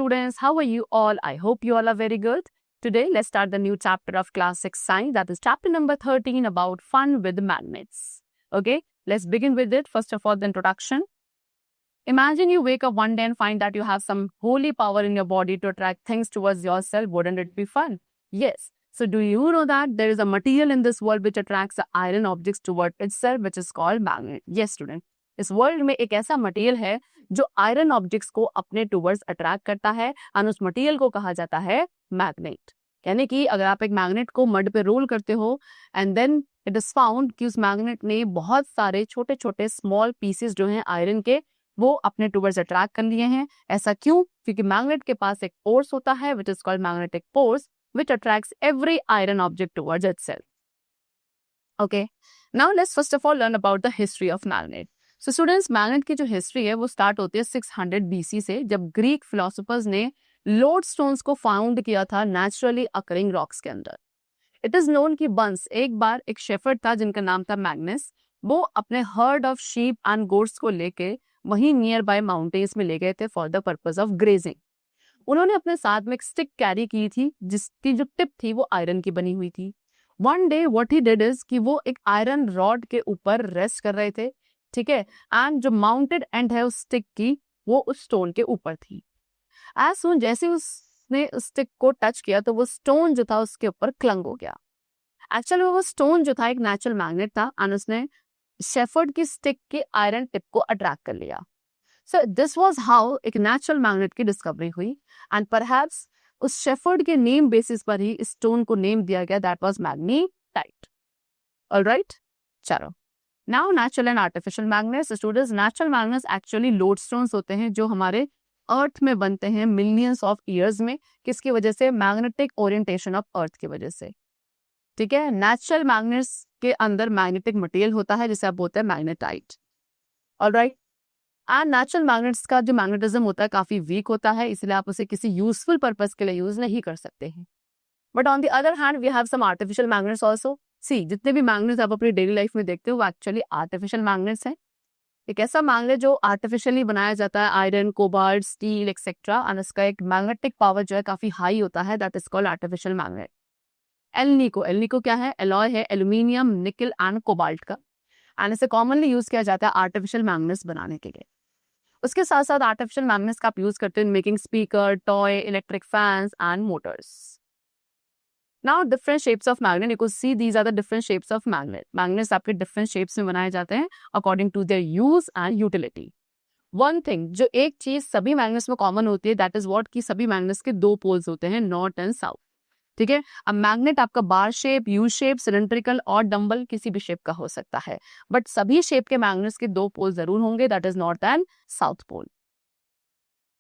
students, how are you all? I hope you all are very good. Today, let's start the new chapter of class 6 science, that is chapter number 13 about fun with magnets. Okay, let's begin with it. First of all, the introduction. Imagine you wake up one day and find that you have some holy power in your body to attract things towards yourself. Wouldn't it be fun? Yes. So do you know that there is a material in this world which attracts the iron objects toward itself, which is called magnet? Yes, student. इस world में एक ऐसा material है जो iron objects को अपने towards attract करता है और उस मटेरियल को कहा जाता है मैग्नेट। यानी कि अगर आप एक मैग्नेट को मड पे रोल करते हो and then it is found कि उस मैग्नेट ने बहुत सारे छोटे छोटे स्मॉल पीसेस जो हैं आयरन के वो अपने टुवर्ड्स अट्रैक्ट कर लिए हैं। ऐसा क्यों? क्योंकि मैग्नेट के पास एक फोर्स होता है which is called magnetic force which attracts every iron object towards itself. Okay, now let's first of all learn about the history of magnet. So students, magnet की जो हिस्ट्री है वो स्टार्ट होती है 600 BC से, जब ग्रीक फिलोसोफर्स ने लोडस्टोन्स को फाउंड किया था नेचुरली अकरिंग रॉक्स के अंदर। इट इज नोन कि वंस एक बार एक शेफर्ड था जिनका नाम था मैग्नस, वो अपने heard of sheep and goats को लेके वहीं नियर बाय माउंटेन्स में ले गए थे for the purpose of grazing. उन्होंने अपने साथ में एक स्टिक कैरी की थी जिसकी जो टिप थी वो आयरन की बनी हुई थी। One day what he did is कि वो एक आयरन रॉड के ऊपर रेस्ट कर रहे थे, ठीक है, एंड जो माउंटेड एंड है उस स्टिक की वो उस स्टोन के ऊपर थी। एज सून जैसे उसने उस स्टिक को टच किया तो वो स्टोन जो था उसके ऊपर क्लंग हो गया। एक्चुअली वो स्टोन जो था एक नेचुरल मैग्नेट था एंड उसने शेफर्ड की स्टिक की आयरन टिप को अट्रैक्ट कर लिया। So this was how एक नेचुरल मैग्नेट की डिस्कवरी हुई एंड परहैप्स उस शेफर्ड के नेम बेसिस पर ही इस स्टोन को नेम दिया गया, दैट वाज मैग्नेटाइट। ऑलराइट, चलो now natural and artificial magnets. Students, natural magnets actually lodestones होते हैं जो हमारे अर्थ में बनते हैं मिलियंस ऑफ ईयर्स में। किसकी वजह से? मैग्नेटिक ओरिएंटेशन ऑफ अर्थ की वजह से, ठीक है। नेचुरल मैग्नेट्स के अंदर मैग्नेटिक मटेरियल होता है जिसे आप बोलते हैं magnetite. Alright, and natural magnets का जो मैग्नेटिज्म होता है काफी वीक होता है, इसलिए आप उसे किसी यूजफुल पर्पस के लिए यूज नहीं कर सकते हैं। But on the other hand we have some artificial magnets also. See, जितने भी मैग्नेट्स आप अपनी डेली लाइफ में देखते हो वो एक्चुअली आर्टिफिशियल मैग्नेट्स हैं। एक ऐसा मैग्नेट जो आर्टिफिशियली बनाया जाता है, iron, cobalt, steel etcetera, and इसका एक मैग्नेटिक पावर जो है काफी हाई होता है, that is called artificial magnet. Alnico क्या है? एलॉय है एल्यूमिनियम, निकल एंड कोबाल्ट का, एंड इसे कॉमनली यूज किया जाता है आर्टिफिशियल मैग्नेट्स बनाने के लिए। उसके साथ साथ आर्टिफिशियल मैग्नेट्स का आप यूज करते हैं making speaker, toy, electric fans and motors. Now different shapes of magnet, you can see these are the different shapes of magnet. Magnets आपके डिफरेंट शेप्स में बनाए जाते हैं according to their use and utility. One thing, जो एक चीज सभी magnets में कॉमन होती है, दैट इज व्हाट कि सभी मैग्नेट्स के दो पोल्स होते हैं, नॉर्थ एंड साउथ, ठीक है। अब मैग्नेट आपका बार शेप, यू शेप, सिलेंड्रिकल और डंबल किसी भी शेप का हो सकता है, बट सभी शेप के मैग्नेट्स के दो पोल जरूर होंगे, that is north and south pole.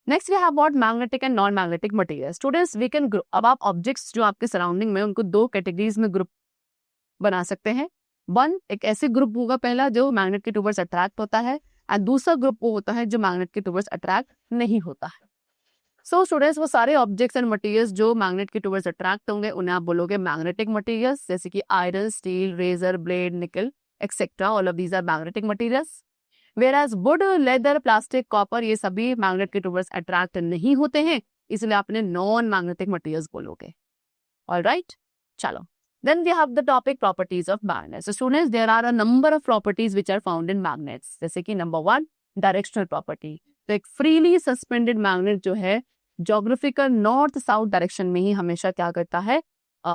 Next we have what magnetic and non magnetic material. Students, we can group, अब आप ऑब्जेक्ट्स जो आपके सराउंडिंग में उनको दो कैटेगरीज में ग्रुप बना सकते हैं। वन, एक ऐसे ग्रुप होगा पहला जो मैग्नेट के टुवर्ड्स अट्रैक्ट होता है, एंड दूसरा ग्रुप वो होता है जो मैग्नेट के टुवर्ड्स अट्रैक्ट नहीं होता है। सो स्टूडेंट्स, वो सारे ऑब्जेक्ट्स एंड मटेरियल्स जो मैग्नेट के टुवर्ड्स अट्रैक्ट होंगे उन्हें आप बोलोगे मैग्नेटिक मटेरियल्स, जैसे कि iron, steel, razor, blade, nickel etcetera, all of these are magnetic materials. Whereas wood, leather, plastic, copper, ये सभी मैग्नेट के टुवर्ड्स अट्रैक्ट नहीं होते हैं, इसलिए आपने नॉन मैग्नेटिक मटेरियल्स बोलोगे। ऑलराइट, चलो then we have the topic properties of magnets. So students, there are a number of properties which are found in magnets, जैसे कि नंबर 1, डायरेक्शनल प्रॉपर्टी। तो एक फ्रीली सस्पेंडेड मैग्नेट जो है geographical north south direction में ही हमेशा क्या करता है?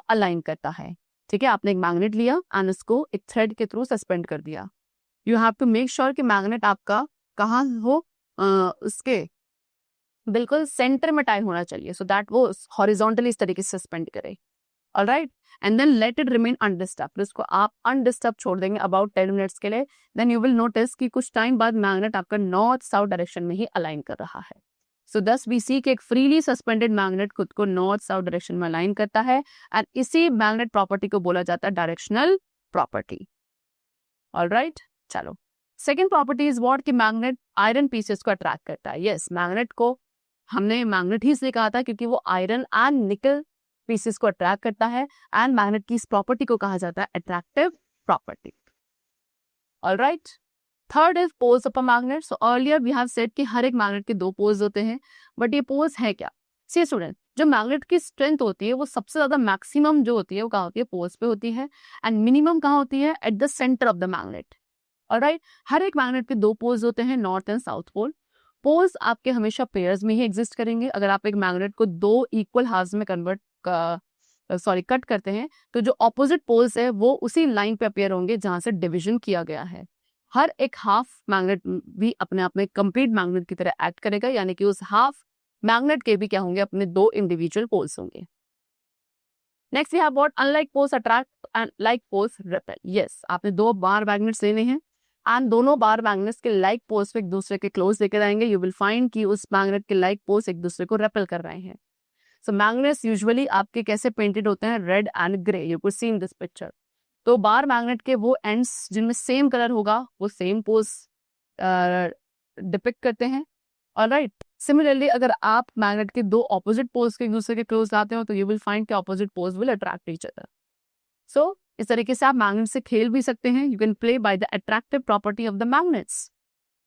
अलाइन करता है, ठीक है। आपने एक मैग्नेट लिया एंड उसको एक थ्रेड के थ्रू सस्पेंड कर दिया। You have to make sure कि मैग्नेट आपका कहाँ हो, उसके बिल्कुल सेंटर में टाई होना चाहिए, सो दैट वो हॉरिजॉन्टली इस तरीके से सस्पेंड करे। Alright, and then let it remain undisturbed. उसको आप अनडिस्टर्ब छोड़ देंगे अबाउट 10 मिनट्स के लिए। देन यू विल नोटिस कि कुछ टाइम बाद मैग्नेट आपका नॉर्थ साउथ डायरेक्शन में ही अलाइन कर रहा है। सो दस वी सी कि एक फ्रीली सस्पेंडेड मैग्नेट खुद को नॉर्थ साउथ डायरेक्शन में अलाइन करता है, एंड इसी मैग्नेट प्रॉपर्टी को बोला जाता है डायरेक्शनल प्रॉपर्टी। ऑलराइट, चलो सेकेंड प्रॉपर्टी इज व्हाट कि मैग्नेट आयरन पीसेस को अट्रैक्ट करता है। यस, मैग्नेट को हमने मैग्नेट ही इसलिए कहा था क्योंकि वो आयरन एंड निकल पीसेस को अट्रैक्ट करता है, एंड मैग्नेट की इस प्रॉपर्टी को कहा जाता है attractive property. Alright, third is poles of a magnet. So earlier we have said कि हर एक मैग्नेट के दो पोल्स होते हैं, बट ये पोल्स है क्या? सी स्टूडेंट, जो मैग्नेट की स्ट्रेंथ होती है वो सबसे ज्यादा मैक्सिमम जो होती है वो कहाँ होती है, पोल्स पे होती है, एंड मिनिमम कहाँ होती है, at the centre of the magnet. Alright, हर एक मैग्नेट के दो पोल्स होते हैं, north and south pole. Poles आपके हमेशा पेयर्स में ही एग्जिस्ट करेंगे। अगर आप एक मैग्नेट को दो इक्वल हाफ्स में कट करते हैं तो जो ऑपोजिट पोल्स है वो उसी लाइन पे अपेयर होंगे जहां से डिवीजन किया गया है। हर एक हाफ मैग्नेट भी अपने आप में कंप्लीट मैग्नेट की तरह एक्ट करेगा, यानी कि उस हाफ मैग्नेट के भी क्या होंगे, अपने दो इंडिविजुअल पोल्स होंगे। Next we have what, unlike poles attract and like poles repel. Yes, आपने दो बार मैग्नेट्स लेने हैं एंड दोनों बार मैग्नेट्स के लाइक पोल्स पे एक दूसरे के क्लोज लेकर आएंगे। यू विल फाइंड कि उस मैग्नेट के लाइक पोल्स एक दूसरे को रेपेल कर रहे हैं। सो मैग्नेट्स यूजुअली आपके कैसे पेंटेड होते हैं, red and grey, you could see in this picture. तो बार मैग्नेट के वो एंड्स जिनमें सेम कलर होगा वो सेम पोल्स डिपिक्ट करते हैं। ऑलराइट, सिमिलरली अगर आप मैग्नेट के दो ऑपोजिट पोल्स के एक दूसरे के क्लोज लाते हो तो यू विल फाइंड कि opposite poles will attract each other. So इस तरीके से आप मैग्नेट से खेल भी सकते हैं। You can play by the attractive property of the magnets.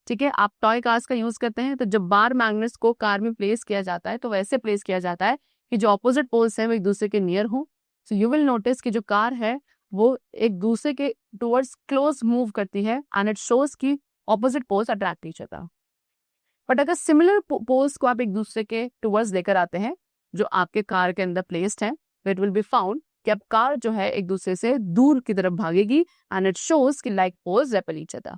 ठीक है, आप टॉय कार्स का यूज करते हैं तो जब बार मैग्नेट्स को कार में प्लेस किया जाता है तो वैसे प्लेस किया जाता है कि जो ऑपोजिट पोल्स है वो एक दूसरे के नियर हो। सो यू विल नोटिस कि जो कार है वो एक दूसरे के टुवर्ड्स क्लोज मूव करती है एंड इट शोज कि opposite poles attract each other. But अगर सिमिलर पोल्स को आप एक दूसरे के टुवर्ड्स लेकर आते हैं जो आपके कार के अंदर प्लेस्ड है, इट विल बी फाउंड कि अब कार जो है एक दूसरे से दूर की तरफ भागेगी एंड इट शोज कि like poles repel each other.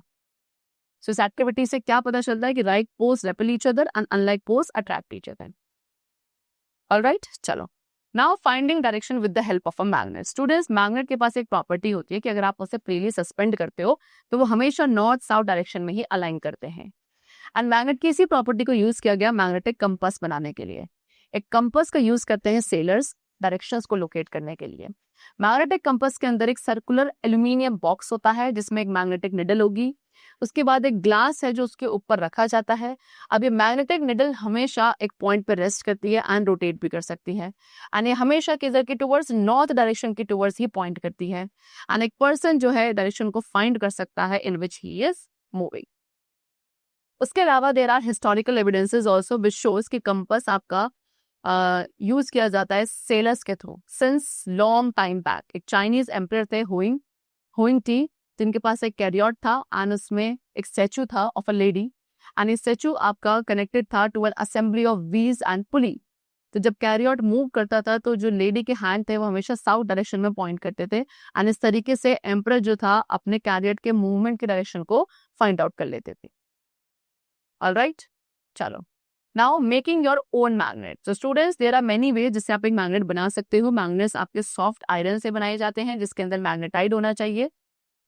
So इस एक्टिविटी से क्या पता चलता है कि like poles repel each other and unlike poles attract each other. Alright, चलो now finding direction with the help of a magnet. Students, magnet के पास एक प्रॉपर्टी होती है कि अगर आप उसे फ्रीली सस्पेंड करते हो तो वो हमेशा नॉर्थ साउथ डायरेक्शन में ही अलाइन करते हैं। एंड मैग्नेट की इसी प्रॉपर्टी को यूज किया गया मैग्नेटिक कंपास बनाने के लिए। एक कंपास का यूज करते हैं सेलर्स डायरेक्शंस को लोकेट करने के लिए। मैग्नेटिक कंपास के अंदर एक सर्कुलर एल्यूमिनियम बॉक्स होता है जिसमें एक मैग्नेटिक निडल होगी। उसके बाद एक ग्लास है जो उसके ऊपर रखा जाता है। अब ये मैग्नेटिक निडल हमेशा एक पॉइंट पर रेस्ट करती है एंड रोटेट भी कर सकती है एंड ये हमेशा किधर की टुवर्ड्स, नॉर्थ डायरेक्शन की टुवर्ड्स ही पॉइंट करती है एंड एक पर्सन जो है डायरेक्शन को फाइंड कर सकता है इन विच ही इज मूविंग। उसके अलावा there are historical evidences also which shows कि कंपास आपका यूज किया जाता है सेलर्स के through since long time back. एक चाइनीज एम्परर थे हुइंग टी, जिनके पास एक कैरियट था एंड उसमें एक स्टैचू था ऑफ अ लेडी एंड ये स्टैचू आपका कनेक्टेड था to an assembly of wheels and pulley. तो जब कैरियट मूव करता था तो जो लेडी के हैंड थे वो हमेशा साउथ डायरेक्शन में पॉइंट करते थे एंड इस तरीके से एम्परर जो था अपने कैरियट के मूवमेंट के डायरेक्शन को फाइंड आउट कर लेते थे। ऑलराइट, चलो now making your own magnet. So students, there are many ways जिससे आप एक मैग्नेट बना सकते हो। मैग्नेट्स आपके सॉफ्ट आयरन से बनाए जाते हैं जिसके अंदर मैग्नेटाइड होना चाहिए।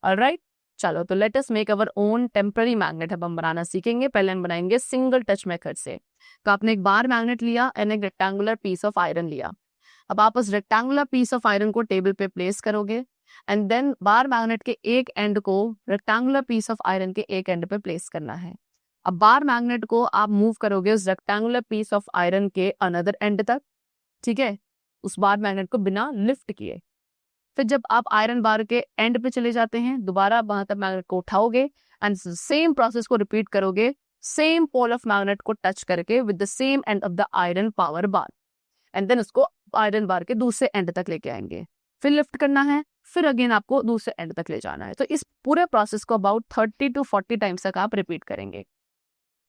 ऑलराइट, चलो तो let us make our own temporary magnet. अब हम बनाना सीखेंगे। पहले हम बनाएंगे सिंगल टच मेथड से। तो आपने एक बार मैग्नेट लिया एंड एक रेक्टेंगुलर पीस ऑफ आयरन लिया। अब आप उस रेक्टेंगुलर पीस ऑफ आयरन को टेबल पे प्लेस करोगे एंड देन बार मैग्नेट के एक एंड को रेक्टेंगुलर पीस ऑफ आयरन के एक एंड पे प्लेस करना है। अब बार मैग्नेट को आप मूव करोगे उस रेक्टेंगुलर पीस ऑफ आयरन के अनदर एंड तक, ठीक है, उस बार मैग्नेट को बिना लिफ्ट किए। फिर जब आप आयरन बार के एंड पे चले जाते हैं दोबारा वहां तक मैग्नेट को उठाओगे एंड सेम प्रोसेस को रिपीट करोगे, सेम पोल ऑफ मैग्नेट को टच करके with the same end of the iron power bar and then उसको आयरन बार के दूसरे एंड तक लेके आएंगे। फिर लिफ्ट करना है, फिर अगेन आपको दूसरे एंड तक ले जाना है। तो इस पूरे प्रोसेस को अबाउट 30 to 40 टाइम्स तक आप रिपीट करेंगे।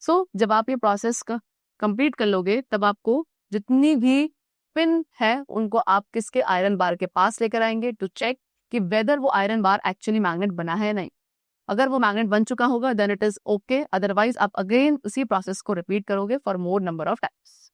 सो जब आप ये प्रोसेस का कंप्लीट कर लोगे तब आपको जितनी भी पिन है उनको आप किसके आयरन बार के पास लेकर आएंगे टू चेक कि वेदर वो आयरन बार एक्चुअली मैग्नेट बना है या नहीं। अगर वो मैग्नेट बन चुका होगा then it is okay, otherwise आप अगेन उसी प्रोसेस को रिपीट करोगे for more number of times.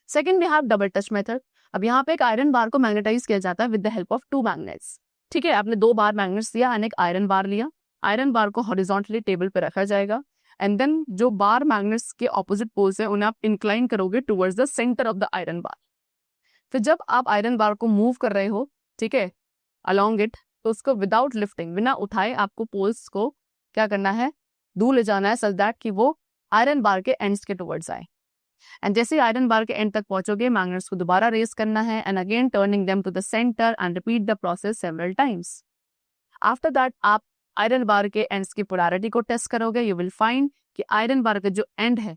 Second we have double touch method. अब यहाँ पे एक आयरन बार को मैग्नेटाइज किया जाता है with the help of two magnets. ठीक है, आपने दो बार मैग्नेट्स लिया एंड एक आयरन बार लिया। आयरन बार को हॉरिजॉन्टली टेबल पे रखा जाएगा एंड देन जो बार मैग्नेट्स के ऑपोजिट पोल्स है उन्हें आप इंक्लाइन करोगे towards the centre of the iron bar. फिर जब आप आयरन बार को मूव कर रहे हो, ठीक है, अलोंग इट, तो उसको विदाउट लिफ्टिंग, बिना उठाए आपको पोल्स को क्या करना है, दूर ले जाना है सच दैट कि वो आयरन बार के एंड्स के टुवर्ड्स आए। एंड जैसे ही आयरन बार के एंड तक पहुंचोगे मैग्नेट्स को दोबारा रेस करना है and again turning them to the centre and repeat the process several times. After that आप आयरन बार के एंड्स की पोलैरिटी को टेस्ट करोगे। यू विल फाइंड कि आयरन बार का जो एंड है,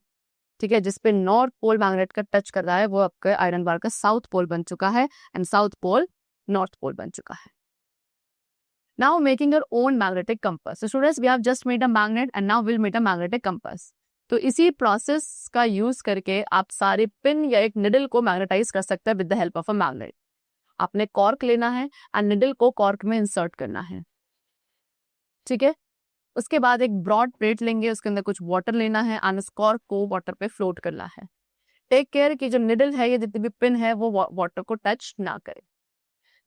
ठीक है, जिसपे नॉर्थ पोल मैग्नेट का टच कर रहा है वो आपका आयरन बार का साउथ पोल बन चुका है and south pole north pole बन चुका है. Now making your own magnetic compass. So students, we have just made a magnet and now we'll make a magnetic compass. तो इसी प्रोसेस का यूज करके आप सारे पिन या एक निडल को मैग्नेटाइज कर सकते हैं with the help of a magnet. आपने कॉर्क लेना है एंड निडल को कॉर्क में इंसर्ट करना है. ठीक है, उसके बाद एक ब्रॉड प्लेट लेंगे, उसके अंदर कुछ वाटर लेना है एंड उस कॉर्क को वाटर पे फ्लोट करना है. टेक केयर कि जो निडल है या जितनी भी पिन है वो वाटर को टच ना करे.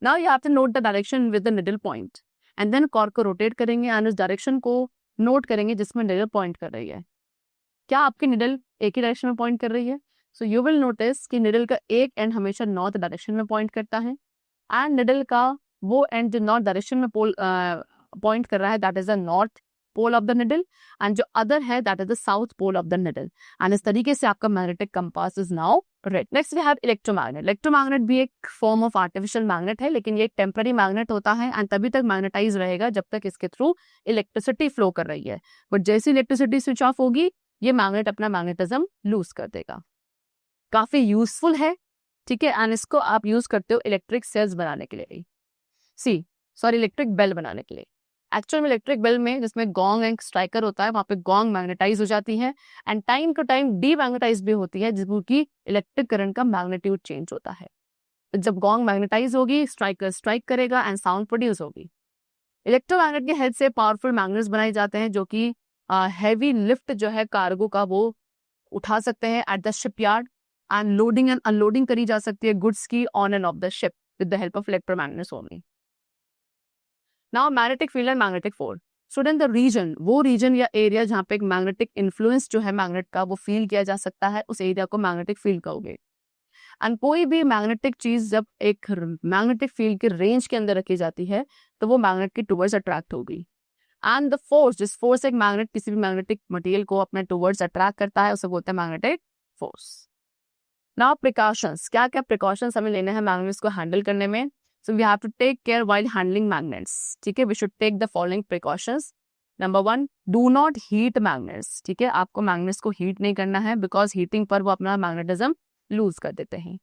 Now you have to note the direction with the needle point and then cork को रोटेट करेंगे एंड उस डायरेक्शन को नोट करेंगे जिसमें निडल पॉइंट कर रही है. क्या आपकी निडल एक ही डायरेक्शन में पॉइंट कर रही है? सो यू विल नोटिस कि निडल का एक एंड हमेशा नॉर्थ डायरेक्शन में पॉइंट करता है एंड निडल का वो एंड जो नॉर्थ डायरेक्शन में पॉइंट कर रहा है that is the north pole of the needle and जो अदर है that is the south pole of the needle. And इस तरीके से आपका magnetic compass is now ready. Next we have electromagnet. Electromagnet भी एक फॉर्म ऑफ आर्टिफिशियल मैग्नेट है, लेकिन ये एक टेम्पररी मैग्नेट होता है एंड तभी तक मैग्नेटाइज रहेगा जब तक इसके थ्रू इलेक्ट्रिसिटी फ्लो कर रही है. बट जैसे इलेक्ट्रिसिटी स्विच ऑफ होगी ये मैग्नेट अपना मैग्नेटिज्म लूज कर देगा. काफी यूजफुल है, ठीक है, एंड इसको आप यूज करते हो इलेक्ट्रिक सेल्स बनाने के लिए, इलेक्ट्रिक बेल बनाने के लिए. एक्चुअल में इलेक्ट्रिक बेल में जिसमें गोंग एंड स्ट्राइकर होता है वहां पे गोंग मैग्नेटाइज हो जाती है and time to time demagnetize भी होती है जिसकी इलेक्ट्रिक करंट का मैग्नीट्यूड चेंज होता है. जब गोंग मैग्नेटाइज होगी स्ट्राइकर स्ट्राइक करेगा एंड साउंड प्रोड्यूस होगी. इलेक्ट्रोमैग्नेट की हेल्प से पावरफुल मैग्नेट्स बनाए जाते हैं जो कि हैवी लिफ्ट जो है कार्गो का वो उठा सकते हैं at the shipyard and loading and unloading करी जा सकती है गुड्स की on and of the ship with the help of electromagnets only. Now magnetic field and magnetic force. Student the region, वो रीजन या एरिया जहाँ पे एक मैग्नेटिक इन्फ्लुएंस जो है मैग्नेट का वो फील किया जा सकता है उस एरिया को मैग्नेटिक फील्ड कहोगे. एंड कोई भी मैग्नेटिक चीज जब एक मैग्नेटिक फील्ड के रेंज के अंदर रखी जाती है तो वो मैग्नेट के टुवर्ड्स अट्रैक्ट होगी. एंड द फोर्स, जिस फोर्स एक मैग्नेट किसी भी मैग्नेटिक मटेरियल को अपने टुवर्ड्स अट्रैक्ट करता है उसे बोलते हैं मैग्नेटिक फोर्स. नाउ प्रिकॉशंस, क्या क्या प्रिकॉशंस हमें लेने हैं मैग्नेट्स को हैंडल करने में. So we have to take care while handling magnets. ठीक है, we should take the following precautions. Number 1, do not heat magnets. ठीक है, आपको magnets को heat नहीं करना है because heating पर वो अपना magnetism lose कर देते हैं.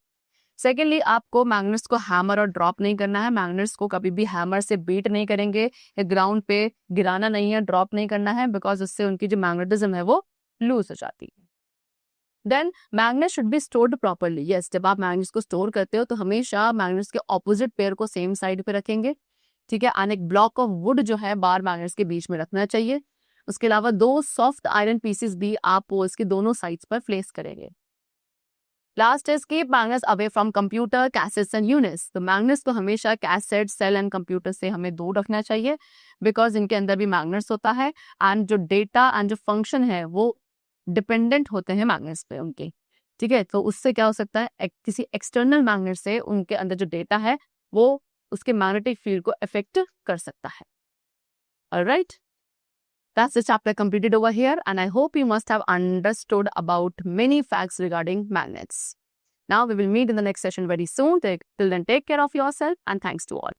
Secondly, आपको magnets को hammer और drop नहीं करना है. magnets को कभी भी hammer से beat नहीं करेंगे या ground पे गिराना नहीं है, drop नहीं करना है because उससे उनकी जो magnetism है वो lose हो जाती है. Then magnet should be stored properly. Yes, जब आप मैग्नेट्स को स्टोर करते हो तो हमेशा मैग्नेट्स के ऑपोजिट पेयर को सेम साइड पे रखेंगे. ठीक है, एंड एक ब्लॉक ऑफ वुड जो है बार मैग्नेट्स के बीच में रखना चाहिए. उसके अलावा 2 सॉफ्ट आयरन पीसेस भी आप पोल्स की दोनों साइड्स पर प्लेस करेंगे. Last is keep magnets away from computer, cassettes and units. तो मैग्नेट्स को हमेशा कैसेट, सेल एंड कंप्यूटर से हमें दूर रखना चाहिए बिकॉज इनके अंदर भी मैग्नेट्स होता है एंड जो डेटा एंड जो फंक्शन है वो डिपेंडेंट होते हैं मैग्नेट्स पे उनके. ठीक है, तो उससे क्या हो सकता है किसी एक्सटर्नल मैग्नेट से उनके अंदर जो डेटा है वो उसके मैग्नेटिक फील्ड को अफेक्ट कर सकता है. Alright, that's the chapter completed over here and I hope you must have understood about many facts regarding magnets. Now we will meet in the next session very soon. Till then, take care of yourself and thanks to all.